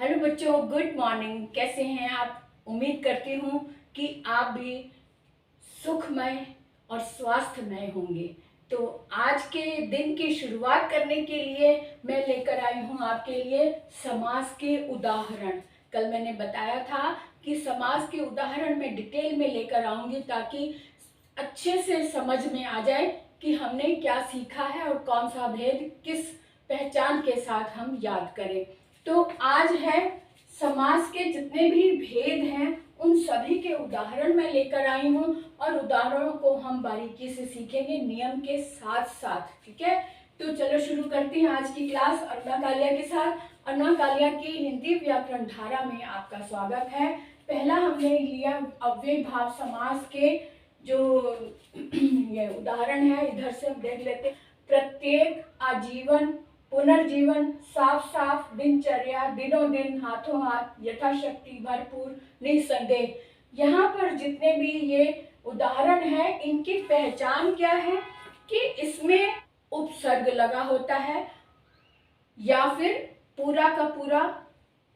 Hello बच्चों, good morning. कैसे हैं आप? उम्मीद करती हूँ कि आप भी सुखमय और स्वास्थ्यमय होंगे। तो आज के दिन की शुरुआत करने के लिए मैं लेकर आई हूँ आपके लिए समास के उदाहरण। कल मैंने बताया था कि समास के उदाहरण मैं डिटेल में लेकर आऊँगी ताकि अच्छे से समझ में आ जाए कि हमने क्या सीखा है और कौन सा भेद किस पहचान के साथ हम याद करें। तो आज है समास के जितने भी भेद हैं उन सभी के उदाहरण मैं लेकर आई हूँ और उदाहरणों को हम बारीकी से सीखेंगे नियम के साथ साथ। ठीक है, तो चलो शुरू करते हैं आज की क्लास अरुणा कालिया के साथ। अरुणा कालिया की हिंदी व्याकरण धारा में आपका स्वागत है। पहला हमने लिया अव्ययीभाव समास के जो ये उदाहरण है, इधर से हम देख लेते हैं। प्रत्येक, आजीवन, पुनर्जीवन, साफ साफ, दिनचर्या, दिनों दिन, हाथों हाथ, यथाशक्ति, भरपूर, निसंदेह। यहाँ पर जितने भी ये उदाहरण है इनकी पहचान क्या है कि इसमें उपसर्ग लगा होता है या फिर पूरा का पूरा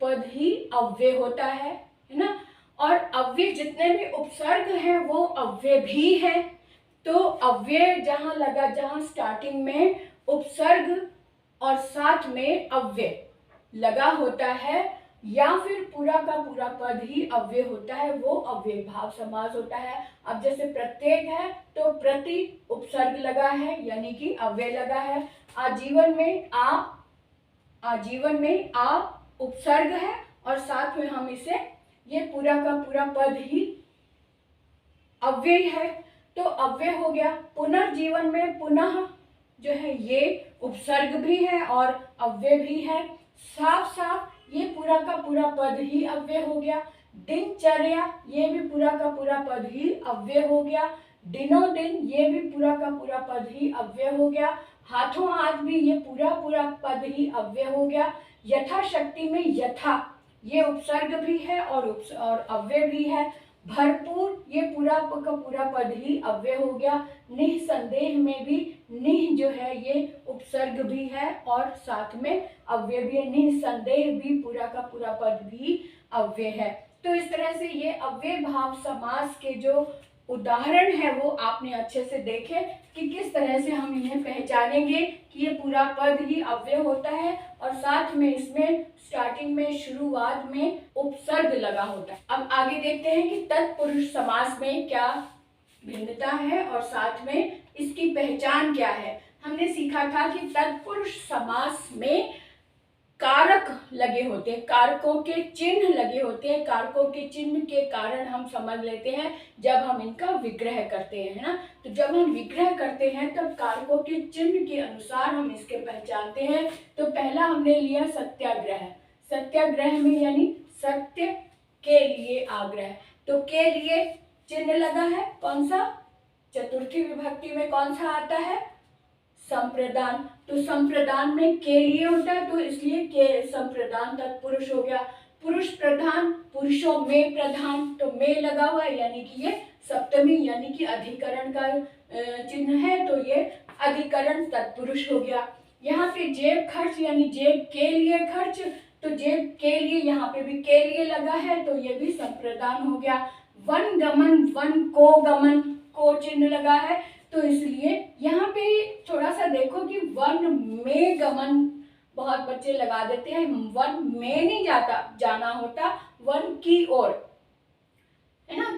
पद ही अव्यय होता है ना। और अव्यय जितने भी उपसर्ग हैं वो अव्यय भी है। तो अव्यय जहां लगा, जहां स्टार्टिंग में उपसर्ग और साथ में अव्यय लगा होता है या फिर पूरा का पूरा पद ही अव्यय होता है, वो अव्ययीभाव समास होता है। अब जैसे प्रत्येक है तो प्रति उपसर्ग लगा है यानी कि अव्यय लगा है। आजीवन में आ उपसर्ग है और साथ में हम इसे ये पूरा का पूरा पद ही अव्यय है तो अव्यय हो गया। पुनर्जीवन में पुनः जो है ये उपसर्ग भी है और अव्यय भी है। साफ साफ ये पूरा का पूरा पद ही अव्यय हो गया। दिनचर्या ये भी पूरा का पूरा पद ही अव्यय हो गया। दिनों दिन ये भी पूरा का पूरा पद ही अव्यय हो गया। हाथों हाथ भी ये पूरा पूरा पद ही अव्यय हो गया। यथाशक्ति में यथा ये उपसर्ग भी है और अव्यय भी है। भरपूर ये पूरा का पूरा पद ही अव्यय हो गया। निसंदेह में भी निह जो है ये उपसर्ग भी है और साथ में अव्यय भी है। निसंदेह भी पूरा का पूरा पद भी अव्यय है। तो इस तरह से ये अव्ययीभाव समास के जो उदाहरण है वो आपने अच्छे से देखे कि किस तरह से हम इन्हें पहचानेंगे कि ये पूरा पद ही अव्यय होता है और साथ में इसमें स्टार्टिंग में शुरुआत में उपसर्ग लगा होता है। अब आगे देखते हैं कि तत्पुरुष समास में क्या भिन्नता है और साथ में इसकी पहचान क्या है। हमने सीखा था कि तत्पुरुष समास में कारक लगे होते हैं, कारकों के चिन्ह लगे होते हैं। कारकों के चिन्ह के कारण हम समझ लेते हैं जब हम इनका विग्रह करते हैं, है ना। तो जब हम विग्रह करते हैं तब कारकों के चिन्ह के अनुसार हम इसके पहचानते हैं। तो पहला हमने लिया सत्याग्रह। सत्याग्रह में यानी सत्य के लिए आग्रह, तो के लिए चिन्ह लगा है कौन सा, चतुर्थी विभक्ति में कौन सा आता है, संप्रदान। तो संप्रदान में के लिए होता है तो इसलिए के संप्रदान तत्पुरुष हो गया। पुरुष प्रधान, पुरुषों में प्रधान, तो में लगा हुआ है यानी कि ये सप्तमी यानी कि अधिकरण का चिन्ह है तो ये अधिकरण तत्पुरुष हो गया। यहाँ पे जेब खर्च यानी जेब के लिए खर्च, तो जेब के लिए यहाँ पे भी के लिए लगा है तो ये भी संप्रदान हो गया। वन गमन, वन को गमन, को चिन्ह लगा है तो इसलिए यहाँ पे थोड़ा सा देखो कि वन में गमन बहुत बच्चे लगा देते हैं, वन में नहीं जाना होता, वन की ओर, है ना।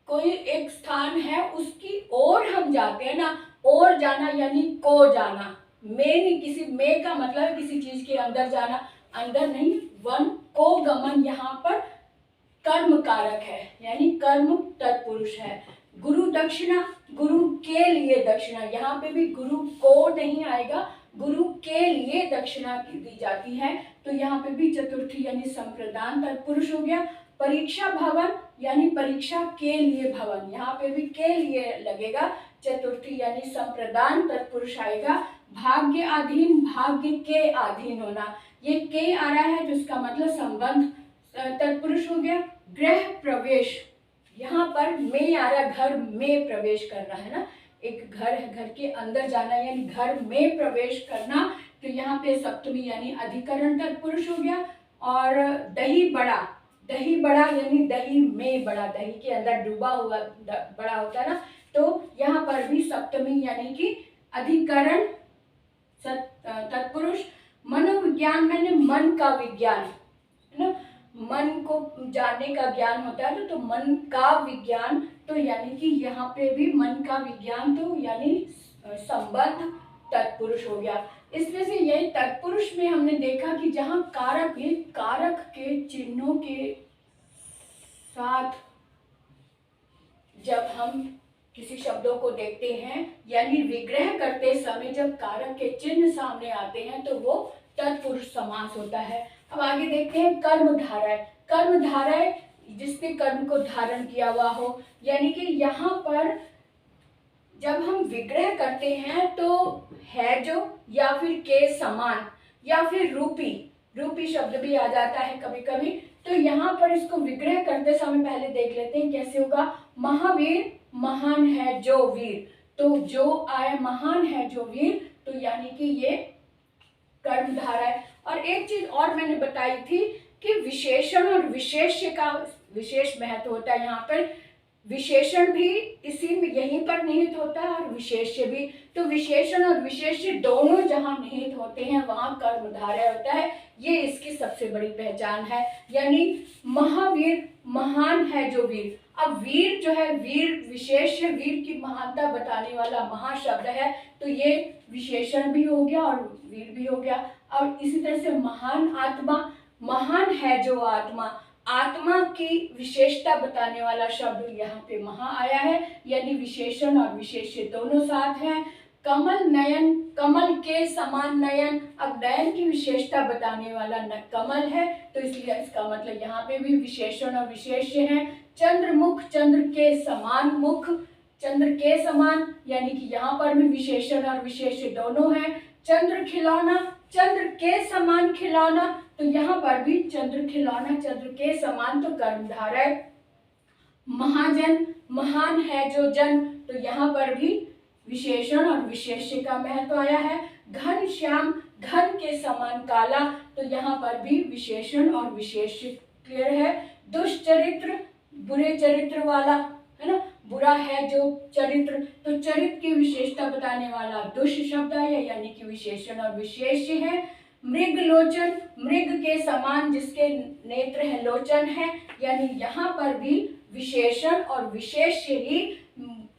कोई एक स्थान है उसकी ओर हम जाते हैं ना, ओर जाना यानी को जाना। में नहीं, किसी में का मतलब किसी चीज के अंदर जाना, अंदर नहीं। वन को गमन यहाँ पर कर्म कारक है यानी कर्म तत्पुरुष है। गुरु दक्षिणा, गुरु के लिए दक्षिणा, यहाँ पे भी गुरु को नहीं आएगा, गुरु के लिए दक्षिणा दी जाती है तो यहाँ पे भी चतुर्थी यानी संप्रदान तत्पुरुष हो गया। परीक्षा भवन यानी परीक्षा के लिए भवन, यहाँ पे भी के लिए लगेगा, चतुर्थी यानी संप्रदान तत्पुरुष आएगा। भाग्य अधीन, भाग्य के अधीन होना, ये के आ रहा है जिसका मतलब संबंध तत्पुरुष हो गया। गृह प्रवेश, यहाँ पर में आ रहा, घर में प्रवेश करना है ना, एक घर है, घर के अंदर जाना यानी घर में प्रवेश करना, तो यहाँ पे सप्तमी यानी अधिकरण तत्पुरुष हो गया। और दही बड़ा, दही बड़ा यानी दही में बड़ा, दही के अंदर डूबा हुआ बड़ा होता है ना, तो यहाँ पर भी सप्तमी यानी कि अधिकरण तत्पुरुष। मनोविज्ञान मैंने मन का विज्ञान है ना, मन को जानने का ज्ञान होता है तो मन का विज्ञान, तो यानी कि यहाँ पे भी मन का विज्ञान तो यानी संबंध तत्पुरुष हो गया। इसमें से यही तत्पुरुष में हमने देखा कि जहाँ कारक के चिन्हों के साथ जब हम किसी शब्दों को देखते हैं यानी विग्रह करते समय जब कारक के चिन्ह सामने आते हैं तो वो तत्पुरुष समास होता है। अब आगे देखते हैं कर्मधारय। कर्मधारय जिसने कर्म को धारण किया हुआ हो, यानी कि यहाँ पर जब हम विग्रह करते हैं तो है जो, या फिर के समान, या फिर रूपी शब्द भी आ जाता है कभी कभी। तो यहाँ पर इसको विग्रह करते समय पहले देख लेते हैं कैसे होगा। महावीर महान है जो वीर, तो जो आए महान है जो वीर, तो यानी कि ये कर्मधारा है। और एक चीज और मैंने बताई थी कि विशेषण और विशेष्य का विशेष महत्व होता है। यहाँ पर विशेषण भी इसी में यहीं पर निहित होता है और विशेष्य भी। तो विशेषण और विशेष्य दोनों जहाँ निहित होते हैं वहाँ कर्मधारय होता है। ये इसकी सबसे बड़ी पहचान है। यानी महावीर महान है जो वीर। अब वीर जो है, वीर विशेष्य, वीर की महानता बताने वाला महाशब्द है, तो ये विशेषण भी हो गया और वीर भी हो गया। और इसी तरह से महान आत्मा, महान है जो आत्मा, आत्मा की विशेषता बताने वाला शब्द यहाँ पे महा आया है, यानी विशेषण और विशेष्य दोनों साथ हैं। कमल नयन, कमल के समान नयन, अब नयन की विशेषता बताने वाला कमल है, तो इसलिए इसका मतलब यहाँ पे भी विशेषण और विशेष्य है। चंद्रमुख, चंद्र के समान मुख, चंद्र के समान, यानी कि यहाँ पर भी विशेषण और विशेष्य दोनों हैं। चंद्र खिलौना, चंद्र के समान खिलौना, तो यहाँ पर भी चंद्र खिलौना, चंद्र के समान, तो कर्मधारय। महाजन, महान है जो जन, तो यहाँ पर भी विशेषण और विशेष्य का महत्व आया है। घन श्याम, घन के समान काला, तो यहाँ पर भी विशेषण और विशेष्य क्लियर है। दुष्चरित्र, बुरे चरित्र वाला, है ना, बुरा है जो चरित्र, तो चरित्र की विशेषता बताने वाला दुष्ट शब्द है, यानी कि विशेषण और विशेष्य है। मृग लोचन, मृग के समान जिसके नेत्र है, लोचन है, यानी यहाँ पर भी विशेषण और विशेष्य ही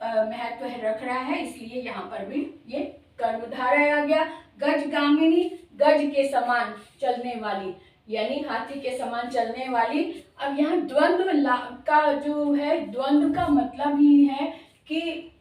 महत्व रख रहा है, इसलिए यहाँ पर भी ये कर्मधारय आ गया। गजगामिनी, गज के समान चलने वाली, यानी हाथी के समान चलने वाली। अब यहाँ द्वंद्व का जो है, द्वंद्व का मतलब ही है कि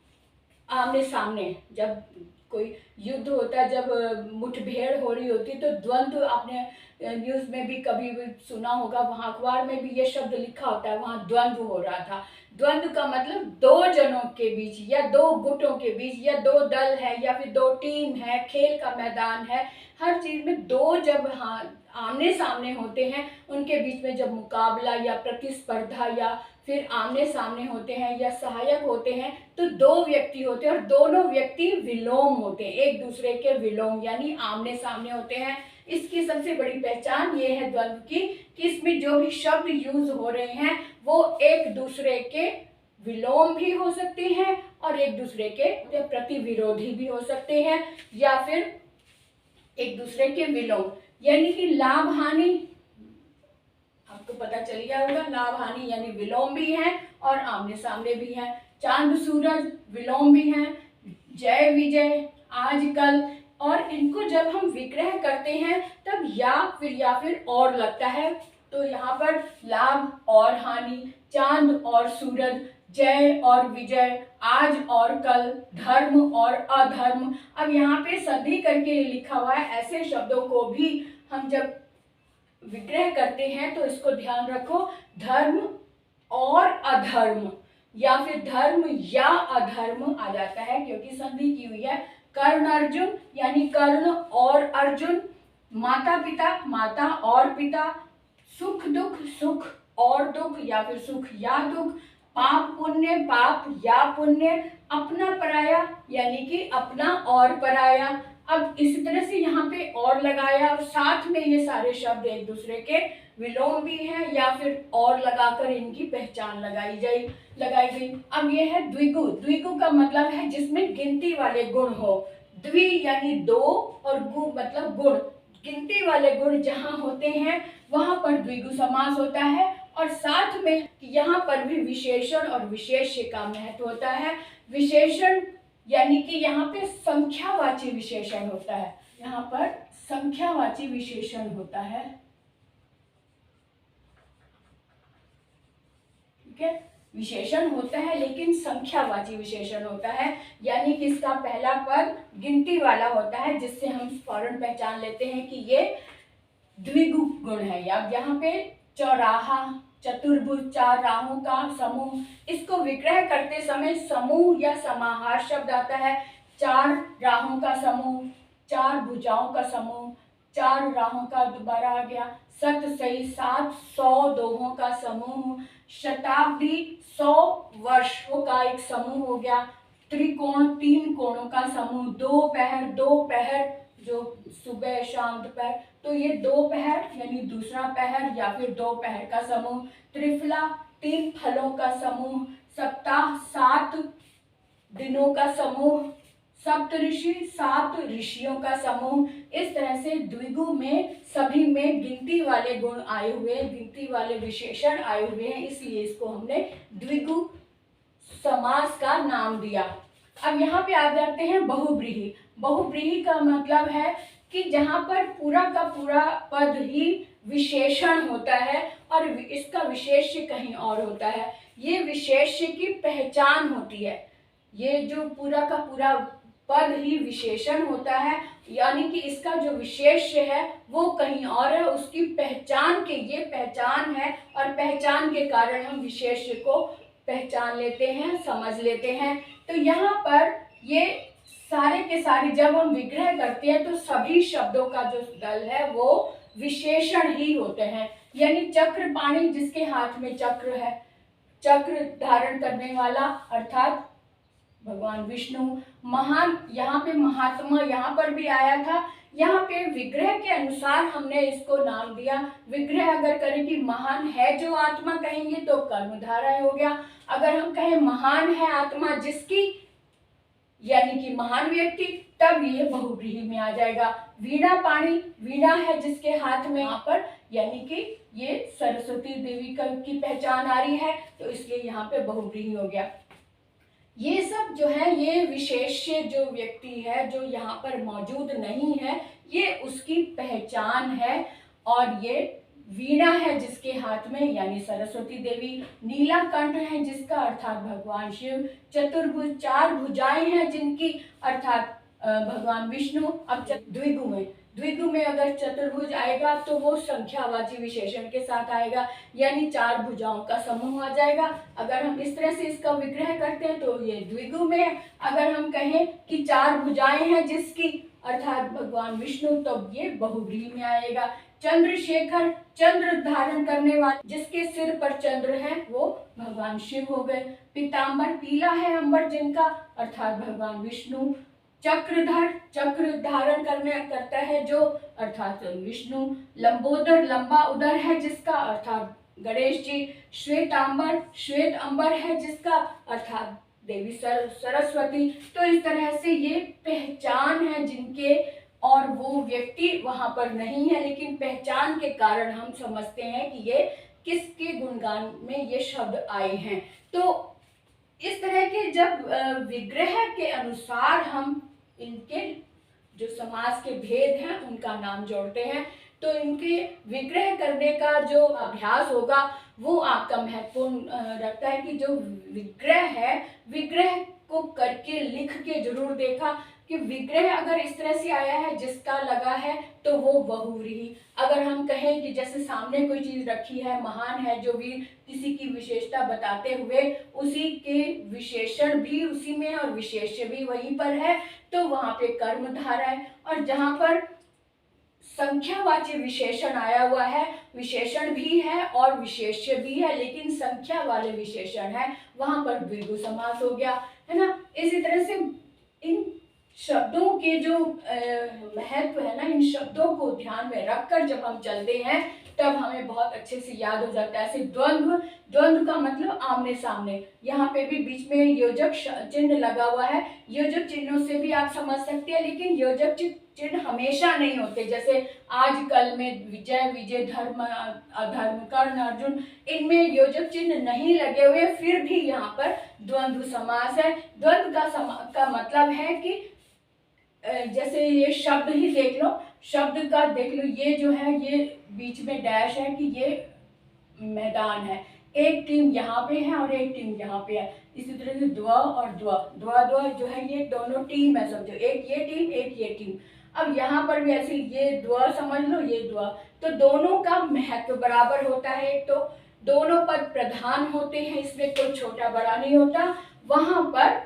आमने सामने, जब कोई युद्ध होता है, जब मुठभेड़ हो रही होती, तो द्वंद्व, आपने न्यूज़ में भी कभी भी सुना होगा, वहाँ अखबार में भी ये शब्द लिखा होता है, वहाँ द्वंद्व हो रहा था। द्वंद्व का मतलब दो जनों के बीच या दो गुटों के बीच या दो दल है या फिर दो टीम है, खेल का मैदान है, हर चीज में दो जब आमने सामने होते हैं, उनके बीच में जब मुकाबला या प्रतिस्पर्धा या फिर आमने सामने होते हैं या सहायक होते हैं, तो दो व्यक्ति होते हैं और दोनों व्यक्ति विलोम होते हैं, एक दूसरे के विलोम, यानी आमने सामने होते हैं। इसकी सबसे बड़ी पहचान ये है द्वंद्व की कि इसमें जो भी शब्द यूज हो रहे हैं वो एक दूसरे के विलोम भी हो सकते हैं और एक दूसरे के प्रति विरोधी भी हो सकते हैं, या फिर एक दूसरे के विलोम, यानी कि लाभ हानि, आपको पता चल गया होगा, लाभ हानि यानी विलोम भी है और आमने सामने भी है। चांद सूरज विलोम भी है, जय विजय, आजकल, और इनको जब हम विग्रह करते हैं तब या फिर और लगता है, तो यहाँ पर लाभ और हानि, चांद और सूरज, जय और विजय, आज और कल, धर्म और अधर्म। अब यहाँ पे संधि करके लिखा हुआ है, ऐसे शब्दों को भी हम जब विग्रह करते हैं तो इसको ध्यान रखो, धर्म और अधर्म या फिर धर्म या अधर्म आ जाता है क्योंकि संधि की हुई है। कर्ण अर्जुन यानी कर्ण और अर्जुन, माता पिता, माता और पिता, सुख दुख, सुख और दुख या फिर सुख या दुख, पाप पुण्य, पाप या पुण्य, अपना पराया यानी कि अपना और पराया, अब इसी तरह से यहाँ पे और लगाया और साथ में ये सारे शब्द एक दूसरे के विलोम भी हैं या फिर और लगाकर इनकी पहचान लगाई गई। अब ये है द्विगु। द्विगु का मतलब है जिसमें गिनती वाले गुण हो। द्वि यानी दो और गु मतलब गुण। गिनती वाले गुण जहाँ होते हैं वहां पर द्विगु समास होता है। और साथ में यहाँ पर भी विशेषण और विशेष्य का महत्व होता है। विशेषण यानी कि यहाँ पे संख्यावाची विशेषण होता है। यहाँ पर संख्यावाची विशेषण होता है। ठीक है, विशेषण होता है लेकिन संख्यावाची विशेषण होता है, यानी कि इसका पहला पद गिनती वाला होता है जिससे हम फौरन पहचान लेते हैं कि ये द्विगु गुण है। या यहाँ पे चौराहा, चतुर्भुज, चार राहों का समूह, इसको विग्रह करते समय समूह या समाहार शब्द आता है। चार राहों का समूह, चार भुजाओं का समूह, चार राहों का दोबारा आ गया, सत सही 700 दोहों का समूह, शताब्दी 100 वर्षों का एक समूह हो गया, त्रिकोण 3 कोणों का समूह, दो पहर जो सुबह शाम दोपहर, तो ये दोपहर यानी दूसरा पहर या फिर दोपहर का समूह, त्रिफला 3 फलों का समूह, सप्ताह 7 दिनों का समूह, सप्तऋषि 7 ऋषियों का समूह। इस तरह से द्विगु में सभी में गिनती वाले गुण आए हुए, गिनती वाले विशेषण आए हुए हैं, इसलिए इसको हमने द्विगु समास का नाम दिया। अब यहाँ पे आ जाते हैं बहुव्रीहि। बहुव्रीहि का मतलब है कि जहाँ पर पूरा का पूरा पद ही विशेषण होता है और इसका विशेष्य कहीं और होता है। ये विशेष्य की पहचान होती है। ये जो पूरा का पूरा पद ही विशेषण होता है, यानी कि इसका जो विशेष्य है वो कहीं और है, उसकी पहचान के ये पहचान है और पहचान के कारण हम विशेष्य को पहचान लेते हैं, समझ लेते हैं। तो यहाँ पर ये सारे के सारे जब हम विग्रह करते हैं तो सभी शब्दों का जो दल है वो विशेषण ही होते हैं। यानी चक्रपाणि जिसके हाथ में चक्र है, चक्र धारण करने वाला अर्थात भगवान विष्णु। महान, यहाँ पे महात्मा यहाँ पर भी आया था, यहाँ पे विग्रह के अनुसार हमने इसको नाम दिया। विग्रह अगर करें कि महान है जो आत्मा कहेंगे तो कर्मधारय हो गया। अगर हम कहें महान है आत्मा जिसकी, यानी कि महान व्यक्ति, तब ये बहुव्रीहि में आ जाएगा। वीणा पाणी, वीणा है जिसके हाथ में, यहाँ पर यानी कि ये सरस्वती देवी की पहचान आ रही है, तो इसलिए यहाँ पे बहुव्रीहि हो गया। ये सब जो है ये विशेष्य जो व्यक्ति है जो यहाँ पर मौजूद नहीं है, ये उसकी पहचान है। और ये वीणा है जिसके हाथ में यानी सरस्वती देवी, नीलाकंठ है जिसका अर्थात भगवान शिव, चतुर्भुज 4 भुजाएं हैं जिनकी अर्थात भगवान विष्णु। अब द्विगु में अगर चतुर्भुज आएगा तो वो संख्यावाची विशेषण के साथ आएगा, यानी 4 भुजाओं का समूह आ जाएगा। अगर हम इस तरह से इसका विग्रह करते हैं तो ये द्विगु में। अगर हम कहें कि 4 भुजाएं हैं जिसकी अर्थात भगवान विष्णु, तो ये बहुव्रीहि में आएगा। चंद्रशेखर, चंद्र धारण करने वाले जिसके सिर पर चंद्र है वो भगवान शिव हो गए। पीतांबर, पीला है अंबर जिनका अर्थात भगवान विष्णु। चक्रधर, चक्र धारण करता है जो अर्थात विष्णु। लंबोदर, लंबा उदर है जिसका अर्थात गणेश जी। श्वेतांबर, श्वेत अंबर है जिसका अर्थात देवी सरस्वती। तो इस तरह से ये पहचान है जिनके, और वो व्यक्ति वहां पर नहीं है, लेकिन पहचान के कारण हम समझते हैं कि ये किसके गुणगान में ये शब्द आए हैं। तो इस तरह के जब विग्रह के अनुसार हम इनके जो समास के भेद हैं उनका नाम जोड़ते हैं, तो इनके विग्रह करने का जो अभ्यास होगा वो आपका महत्वपूर्ण रखता है कि जो विग्रह है, विग्रह को करके लिख के जरूर देखा कि विग्रह अगर इस तरह से आया है जिसका लगा है तो वो बहुव्रीहि। अगर हम कहें कि जैसे सामने कोई चीज रखी है, महान है जो वीर, किसी की विशेषता बताते हुए उसी के विशेषण भी उसी में और विशेष्य भी वहीं पर है, तो वहां पे कर्मधारय है। और जहां पर संख्यावाची विशेषण आया हुआ है, विशेषण भी है और विशेष्य भी है, लेकिन संख्या वाले विशेषण है, वहां पर द्विगु समास हो गया, है ना। इसी तरह से इन शब्दों के जो महत्व है ना, इन शब्दों को ध्यान में रखकर जब हम चलते हैं तब हमें बहुत अच्छे से याद हो जाता है। ऐसे द्वंद्व, द्वंद्व का मतलब आमने सामने, यहाँ पे भी बीच में योजक चिन्ह लगा हुआ है। योजक चिन्हों से भी आप समझ सकते हैं, लेकिन योजक चिन्ह हमेशा नहीं होते। जैसे आजकल में विजय, विजय, धर्म, अधर्म, कर्ण, अर्जुन, इनमें योजक चिन्ह नहीं लगे हुए, फिर भी यहाँ पर द्वंद्व समास है। द्वंद्व का मतलब है कि जैसे ये शब्द ही देख लो, शब्द का देख लो, ये जो है ये बीच में डैश है कि ये मैदान है, एक टीम यहाँ पे है और एक टीम यहाँ पे है। इसी तरह से द्व और द्व, द्व द्व जो है ये दोनों टीम है, समझो, एक ये टीम एक ये टीम। अब यहाँ पर भी ऐसे ये द्व समझ लो, ये द्व, तो दोनों का महत्व बराबर होता है। एक तो दोनों पद प्रधान होते हैं, इसमें कोई छोटा बड़ा नहीं होता। वहां पर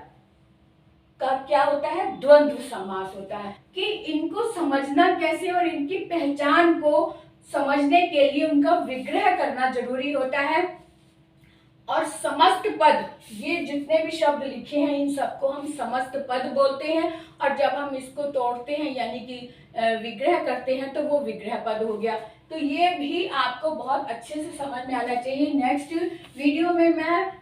का क्या होता है, द्वंद्व समास होता है। कि इनको समझना कैसे और इनकी पहचान को समझने के लिए उनका विग्रह करना जरूरी होता है। और समस्त पद, ये जितने भी शब्द लिखे हैं इन सबको हम समस्त पद बोलते हैं, और जब हम इसको तोड़ते हैं यानी कि विग्रह करते हैं तो वो विग्रह पद हो गया। तो ये भी आपको बहुत अच्छे से समझ में आना चाहिए। नेक्स्ट वीडियो में मैं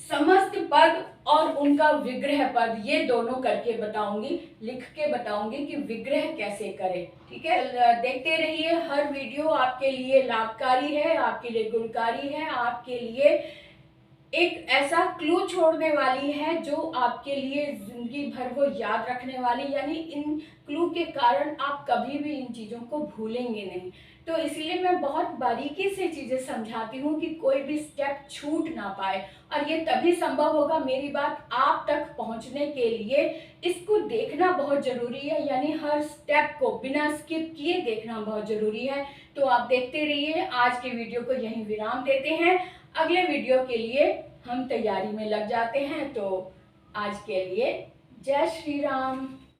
समस्त पद और उनका विग्रह पद ये दोनों करके बताऊंगी, लिख के बताऊंगी कि विग्रह कैसे करें। ठीक है, देखते रहिए। हर वीडियो आपके लिए लाभकारी है, आपके लिए गुणकारी है, आपके लिए एक ऐसा क्लू छोड़ने वाली है जो आपके लिए जिंदगी भर वो याद रखने वाली, यानी इन क्लू के कारण आप कभी भी इन चीज़ों को भूलेंगे नहीं। तो इसलिए मैं बहुत बारीकी से चीज़ें समझाती हूँ कि कोई भी स्टेप छूट ना पाए, और ये तभी संभव होगा मेरी बात आप तक पहुँचने के लिए। इसको देखना बहुत ज़रूरी है, यानी हर स्टेप को बिना स्किप किए देखना बहुत ज़रूरी है। तो आप देखते रहिए। आज के वीडियो को यहीं विराम देते हैं, अगले वीडियो के लिए हम तैयारी में लग जाते हैं। तो आज के लिए जय श्री राम।